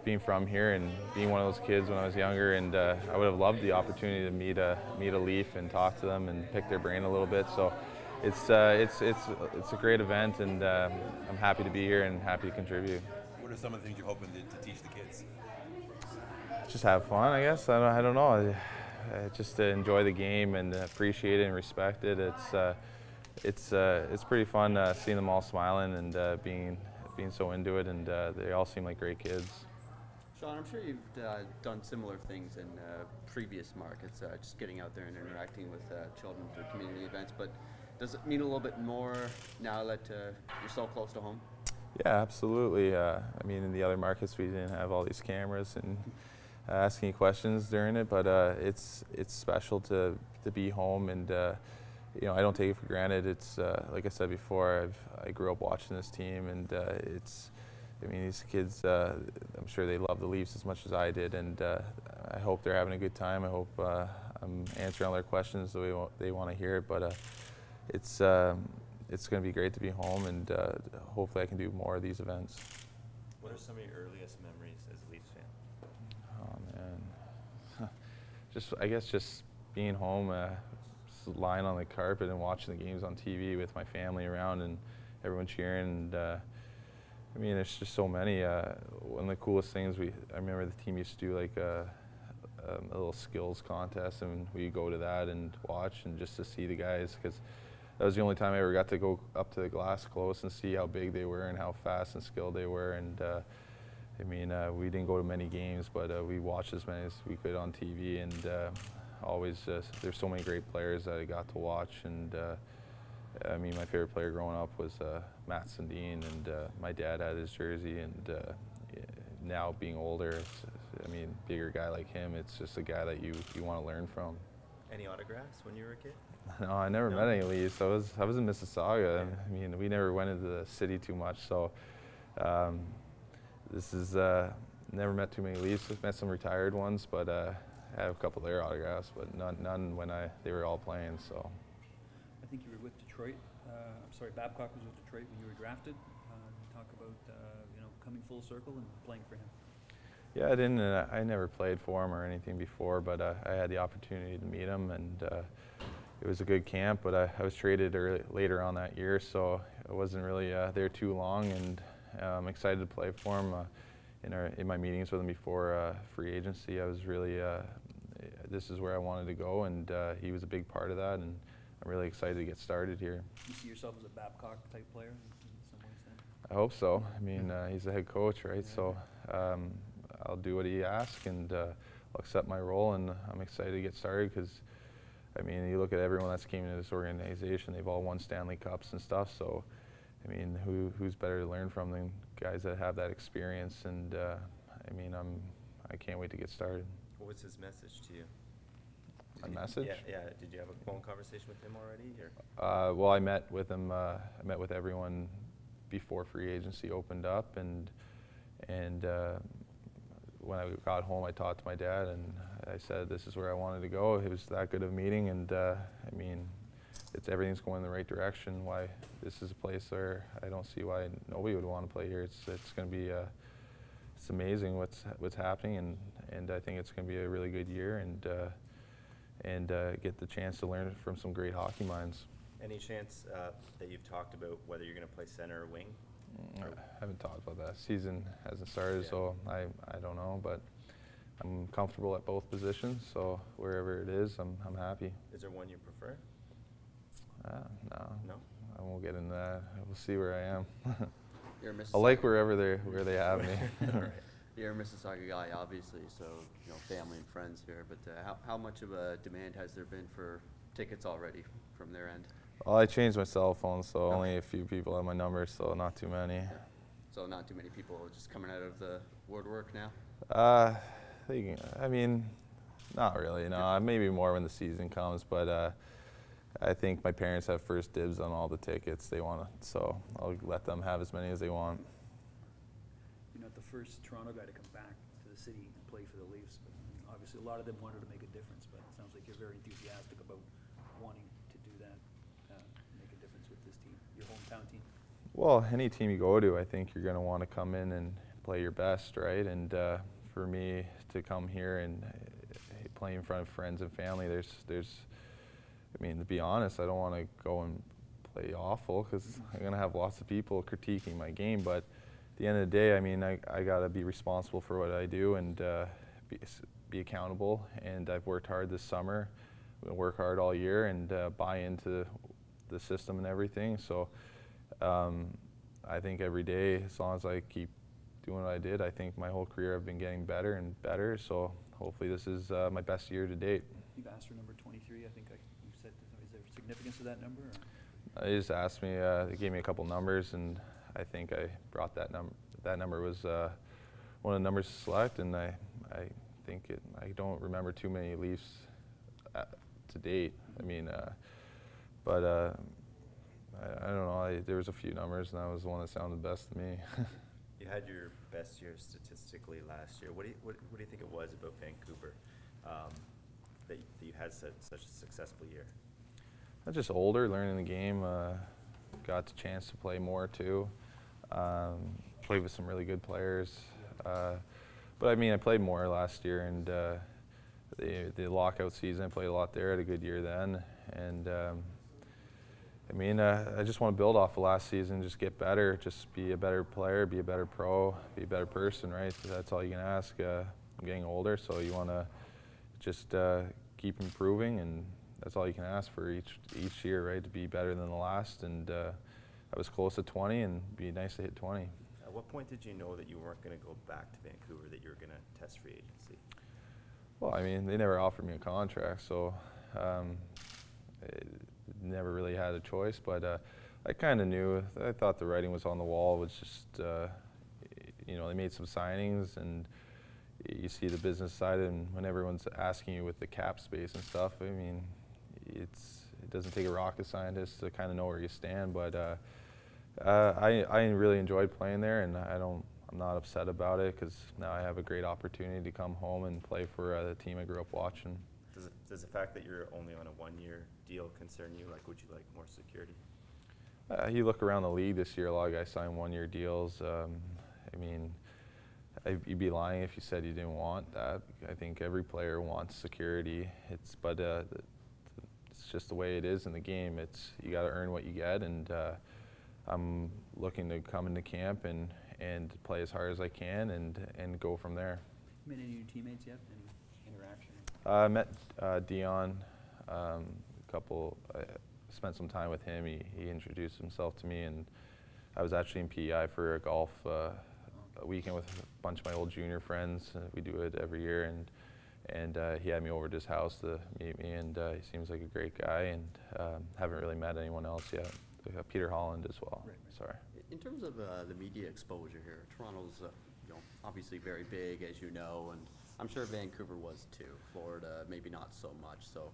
being from here and being one of those kids when I was younger, and I would have loved the opportunity to meet a Leaf and talk to them and pick their brain a little bit. So it's a great event, and I'm happy to be here and happy to contribute. What are some of the things you're hoping to teach the kids? Just have fun, I guess. I don't know. Just to enjoy the game and appreciate it and respect it. It's pretty fun seeing them all smiling and being so into it, and they all seem like great kids. Shawn, I'm sure you've done similar things in previous markets, just getting out there and interacting with children through community events, but does it mean a little bit more now that you're so close to home? Yeah, absolutely. I mean, in the other markets we didn't have all these cameras and asking questions during it, but it's special to be home, and you know, I don't take it for granted. It's like I said before, I grew up watching this team, and I mean, these kids, I'm sure they love the Leafs as much as I did, and I hope they're having a good time. I hope I'm answering all their questions the way they want to hear it, but it's going to be great to be home, and hopefully I can do more of these events. What are some of your earliest memories as a Leafs fan? Oh man, I guess just being home, just lying on the carpet and watching the games on TV with my family around and everyone cheering. And I mean, there's just so many. One of the coolest things I remember the team used to do like a little skills contest, and we go to that and watch and just to see the guys, because that was the only time I ever got to go up to the glass close and see how big they were and how fast and skilled they were. And I mean, we didn't go to many games, but we watched as many as we could on TV, and always there's so many great players that I got to watch. And I mean, my favorite player growing up was Matt Sundin, and my dad had his jersey, and now being older, I mean, bigger guy like him, it's just a guy that you want to learn from. Any autographs when you were a kid? No, I never met any Leafs. I was in Mississauga. I mean, we never went into the city too much, so this is never met too many Leafs. I've met some retired ones, but I have a couple of their autographs, but none when they were all playing. So. I think you were with Detroit. Babcock was with Detroit when you were drafted. Talk about you know, coming full circle and playing for him. Yeah, I never played for him or anything before, but I had the opportunity to meet him, and it was a good camp. But I was traded later on that year, so I wasn't really there too long, and I'm excited to play for him. In my meetings with him before free agency, I was really this is where I wanted to go, and he was a big part of that, and I'm really excited to get started here. You see yourself as a Babcock type player in some ways then? I hope so. I mean, he's the head coach, right? Yeah. So I'll do what he asks, and I'll accept my role, and I'm excited to get started, because I mean, you look at everyone that's came into this organization, they've all won Stanley Cups and stuff, so I mean, who's better to learn from than guys that have that experience? And I mean, I can't wait to get started. What was his message to you? My message? Yeah. Did you have a phone conversation with him already? Or? Well, I met with him. I met with everyone before free agency opened up, and when I got home, I talked to my dad, and I said this is where I wanted to go. It was that good of a meeting, and I mean, everything's going in the right direction. Why this is a place where I don't see why nobody would want to play here. It's going to be it's amazing what's happening, and I think it's going to be a really good year, and get the chance to learn from some great hockey minds. Any chance that you've talked about whether you're going to play center or wing? I haven't talked about that. Season hasn't started, so I don't know, but I'm comfortable at both positions, so wherever it is, I'm happy. Is there one you prefer? No. I won't get into that. We'll see where I am. I like where they have me. Right. You're a Mississauga guy, obviously, so you know, family and friends here. But how much of a demand has there been for tickets already from their end? Well, I changed my cell phone, so only a few people have my number, so not too many. Yeah. So not too many people just coming out of the woodwork now? I mean, not really, no. Maybe more when the season comes, but I think my parents have first dibs on all the tickets they want, so I'll let them have as many as they want. You're not the first Toronto guy to come back to the city and play for the Leafs, but obviously a lot of them wanted to make a difference, but it sounds like you're very enthusiastic about wanting to do that, make a difference with this team, your hometown team. Well, any team you go to, I think you're going to want to come in and play your best, right? And for me to come here and play in front of friends and family, I mean, to be honest, I don't want to go and play awful because I'm going to have lots of people critiquing my game. But at the end of the day, I mean, I got to be responsible for what I do and be accountable. And I've worked hard this summer. I'm going to work hard all year and buy into the system and everything. So I think every day, as long as I keep doing what I did, I think my whole career I've been getting better and better. So hopefully this is my best year to date. You've asked for number 23. I think you said, is there significance to that number? Or? They just asked me, they gave me a couple numbers, and I think I brought that number. That number was one of the numbers to select, and I think I don't remember too many Leafs to date. I mean, but I don't know. There was a few numbers, and that was the one that sounded best to me. You had your best year statistically last year. What do you think it was about Vancouver that you had such a successful year? I'm just older, learning the game. Got the chance to play more too. Played with some really good players. But I mean, I played more last year, and the lockout season, I played a lot there. Had a good year then, and I mean, I just want to build off of last season, just get better, just be a better player, be a better pro, be a better person, right? That's all you can ask. I'm getting older, so you want to just keep improving, and that's all you can ask for each year, right? To be better than the last, and I was close to 20, and it'd be nice to hit 20. At what point did you know that you weren't going to go back to Vancouver, that you were going to test free agency? Well, I mean, they never offered me a contract, so never really had a choice, but I kind of knew. I thought the writing was on the wall. It was just, you know, they made some signings, and you see the business side, and when everyone's asking you with the cap space and stuff, I mean, it doesn't take a rocket scientist to kind of know where you stand, but I really enjoyed playing there, and I'm not upset about it because now I have a great opportunity to come home and play for the team I grew up watching. Does the fact that you're only on a one-year deal concern you? Like, would you like more security? You look around the league this year, a lot of guys sign one-year deals. I mean, you'd be lying if you said you didn't want that. I think every player wants security. But it's just the way it is in the game. You got to earn what you get, and I'm looking to come into camp and play as hard as I can and go from there. You met any of your teammates yet? Any interaction? I met Dion spent some time with him. He introduced himself to me, and I was actually in PEI for a golf a weekend with a bunch of my old junior friends. We do it every year, and he had me over to his house to meet me, and he seems like a great guy, and haven't really met anyone else yet. Peter Holland as well. Right. Sorry. In terms of the media exposure here, Toronto's obviously very big, as you know, and I'm sure Vancouver was too. Florida, maybe not so much. So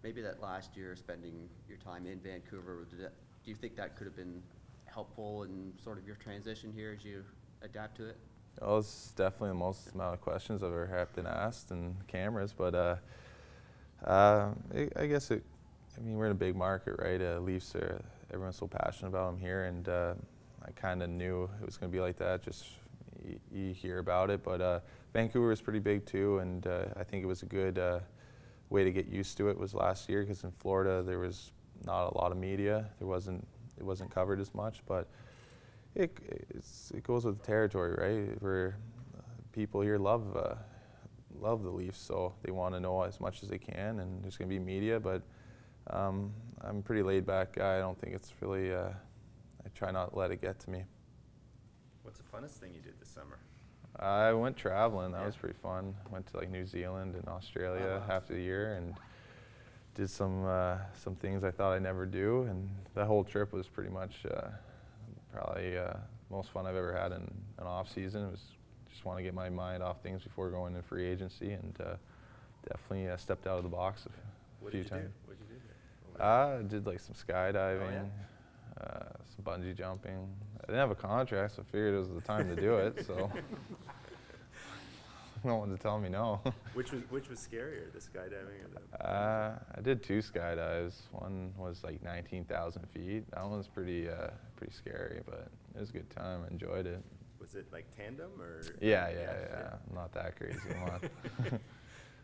maybe that last year, spending your time in Vancouver, do you think that could have been helpful in sort of your transition here as you adapt to it? Well, it's definitely the most amount of questions I've ever been asked in cameras, but I guess I mean, we're in a big market, right? Leafs everyone's so passionate about them here, and I kind of knew it was going to be like that. Just you hear about it, but Vancouver is pretty big too, and I think it was a good way to get used to it was last year, because in Florida there was not a lot of media. It wasn't covered as much, but it goes with the territory, right? Where people here love the Leafs, so they want to know as much as they can, and there's going to be media, but I'm a pretty laid back guy. I don't think it's really, I try not to let it get to me. What's the funnest thing you did this summer? I went traveling. That was pretty fun. Went to like New Zealand and Australia half the year, and did some things I thought I'd never do, and that whole trip was pretty much probably most fun I've ever had in an off season. It was just want to get my mind off things before going into free agency, and definitely stepped out of the box a few times. What did you do there? I did like some skydiving, some bungee jumping. I didn't have a contract, so I figured it was the time to do it. So no one to tell me no. Which was scarier, the skydiving or the? I did 2 skydives. One was like 19,000 feet. That one was pretty scary, but it was a good time. I enjoyed it. was it like tandem or? Yeah. Not that crazy. Come on.